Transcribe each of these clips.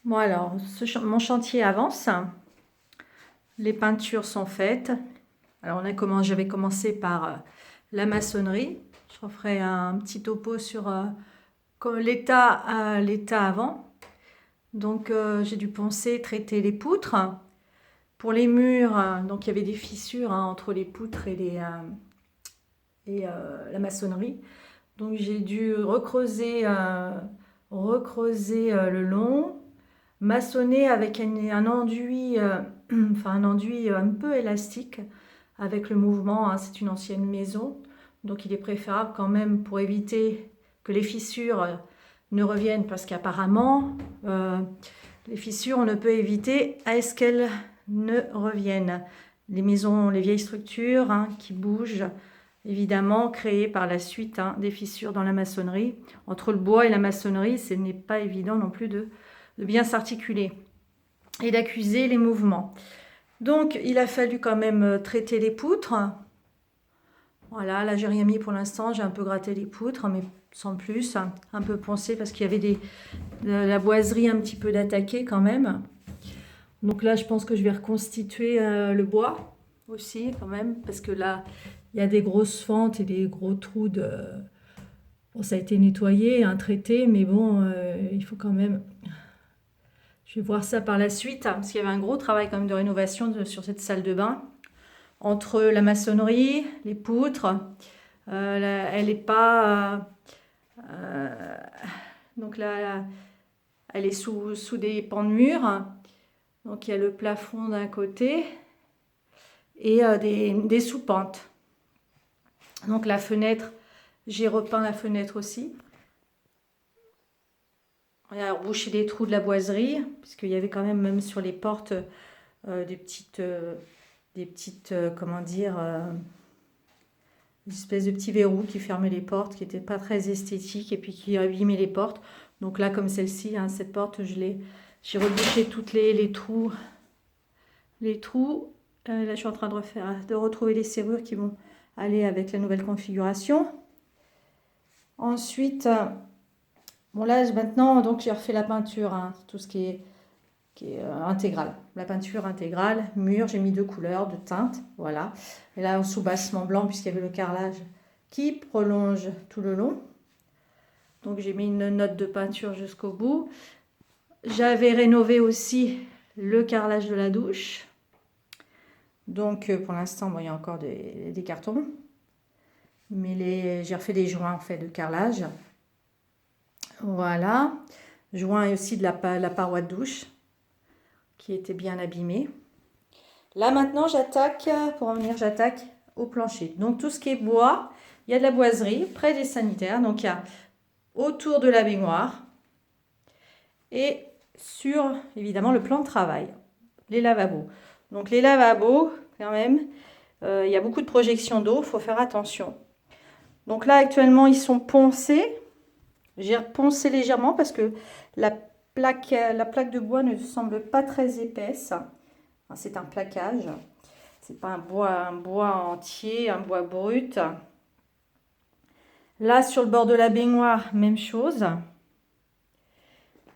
Bon alors, mon chantier avance. Les peintures sont faites. Alors j'avais commencé par la maçonnerie. Je referai un petit topo sur l'état avant. Donc j'ai dû poncer, traiter les poutres. Pour les murs, donc il y avait des fissures entre les poutres et la maçonnerie. Donc j'ai dû recreuser le long, maçonner avec un enduit, enfin un enduit un peu élastique avec le mouvement. C'est une ancienne maison, donc il est préférable quand même pour éviter que les fissures ne reviennent, parce qu'apparemment les fissures on ne peut éviter à ce qu'elles ne reviennent. Les maisons, les vieilles structures qui bougent, évidemment créées par la suite des fissures dans la maçonnerie. Entre le bois et la maçonnerie, ce n'est pas évident non plus de bien s'articuler et d'accuser les mouvements. Donc il a fallu quand même traiter les poutres. Voilà, là j'ai rien mis pour l'instant, j'ai un peu gratté les poutres, mais sans plus, un peu poncé parce qu'il y avait de la boiserie un petit peu d'attaquer quand même. Donc là je pense que je vais reconstituer le bois aussi quand même, parce que là il y a des grosses fentes et des gros trous de... Bon, ça a été nettoyé, traité, mais bon, il faut quand même... Je vais voir ça par la suite, parce qu'il y avait un gros travail quand même de rénovation sur cette salle de bain. Entre la maçonnerie, les poutres, elle n'est pas... donc là, elle est sous des pans de mur. Donc il y a le plafond d'un côté et des sous-pentes. Donc la fenêtre, j'ai repeint la fenêtre aussi. On a rebouché les trous de la boiserie, puisqu'il y avait quand même sur les portes des petites comment dire, une espèce de petits verrous qui fermaient les portes, qui n'étaient pas très esthétiques et puis qui abîmaient les portes. Donc là, comme celle-ci, cette porte, j'ai rebouché toutes les trous. Là, je suis en train de retrouver les serrures qui vont aller avec la nouvelle configuration. Ensuite, bon là, maintenant, donc j'ai refait la peinture, tout ce qui est intégrale. La peinture intégrale, mur, j'ai mis 2 couleurs de teinte, voilà. Et là, en sous-bassement blanc, puisqu'il y avait le carrelage qui prolonge tout le long. Donc j'ai mis une note de peinture jusqu'au bout. J'avais rénové aussi le carrelage de la douche. Donc pour l'instant, bon, il y a encore des cartons. Mais j'ai refait des joints en fait de carrelage. Voilà. Joints aussi de la paroi de douche qui était bien abîmée. Là maintenant, j'attaque au plancher. Donc tout ce qui est bois, il y a de la boiserie près des sanitaires. Donc il y a autour de la baignoire et sur évidemment le plan de travail, les lavabos. Donc les lavabos, quand même, il y a beaucoup de projections d'eau, il faut faire attention. Donc là actuellement ils sont poncés. J'ai poncé légèrement parce que la plaque de bois ne semble pas très épaisse. C'est un plaquage. C'est pas un bois entier, un bois brut. Là, sur le bord de la baignoire, même chose.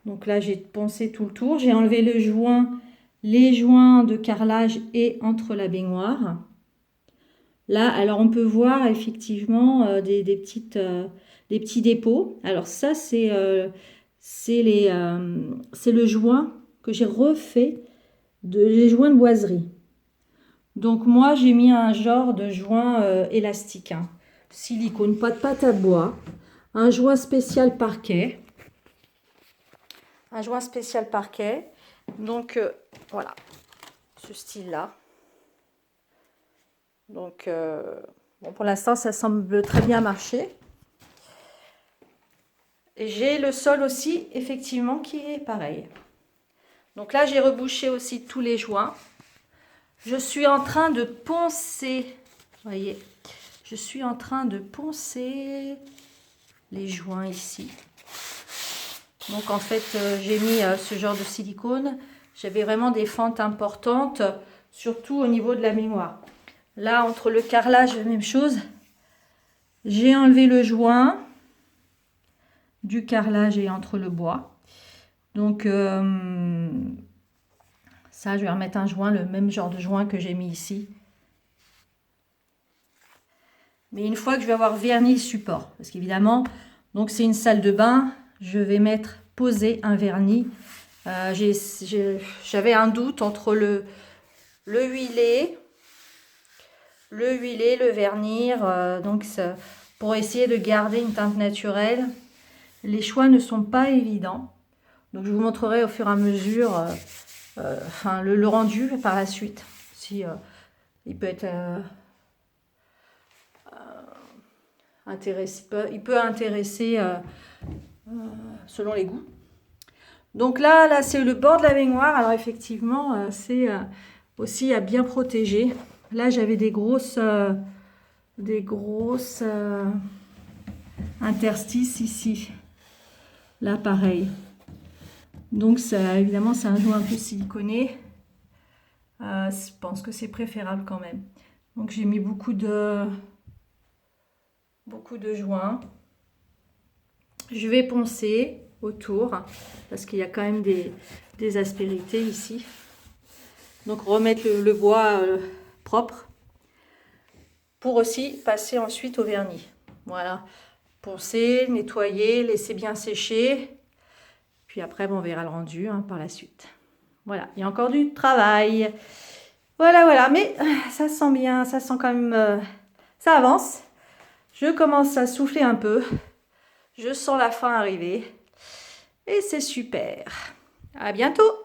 Donc là, j'ai poncé tout le tour. J'ai enlevé les joints de carrelage et entre la baignoire. Là, alors on peut voir effectivement des petits dépôts. Alors ça, c'est le joint que j'ai refait les joints de boiserie. Donc moi, j'ai mis un genre de joint élastique, silicone, pas de pâte à bois, un joint spécial parquet. Un joint spécial parquet. Donc voilà, ce style-là. Donc bon, pour l'instant, ça semble très bien marcher. Et j'ai le sol aussi, effectivement, qui est pareil. Donc là, j'ai rebouché aussi tous les joints. Je suis en train de poncer, vous voyez, je suis en train de poncer les joints ici. Donc en fait, j'ai mis ce genre de silicone. J'avais vraiment des fentes importantes, surtout au niveau de la baignoire. Là, entre le carrelage, la même chose. J'ai enlevé le joint du carrelage et entre le bois. Donc ça, je vais remettre un joint, le même genre de joint que j'ai mis ici. Mais une fois que je vais avoir verni le support, parce qu'évidemment, donc c'est une salle de bain, je vais poser un vernis. J'avais un doute entre le huilé, le vernir, donc ça, pour essayer de garder une teinte naturelle. Les choix ne sont pas évidents, donc je vous montrerai au fur et à mesure le rendu par la suite. Si il peut être il peut intéresser selon les goûts. Donc là c'est le bord de la baignoire. Alors effectivement, c'est aussi à bien protéger. Là, j'avais des grosses interstices ici. Là, pareil. Donc ça, évidemment, c'est un joint un peu siliconé. Je pense que c'est préférable quand même. Donc j'ai mis beaucoup de joints. Je vais poncer autour parce qu'il y a quand même des aspérités ici. Donc remettre le bois propre pour aussi passer ensuite au vernis. Voilà, poncer, nettoyer, laisser bien sécher. Puis après, on verra le rendu par la suite. Voilà, il y a encore du travail. Voilà, mais ça sent bien, ça sent quand même, ça avance. Je commence à souffler un peu. Je sens la fin arriver. Et c'est super. À bientôt!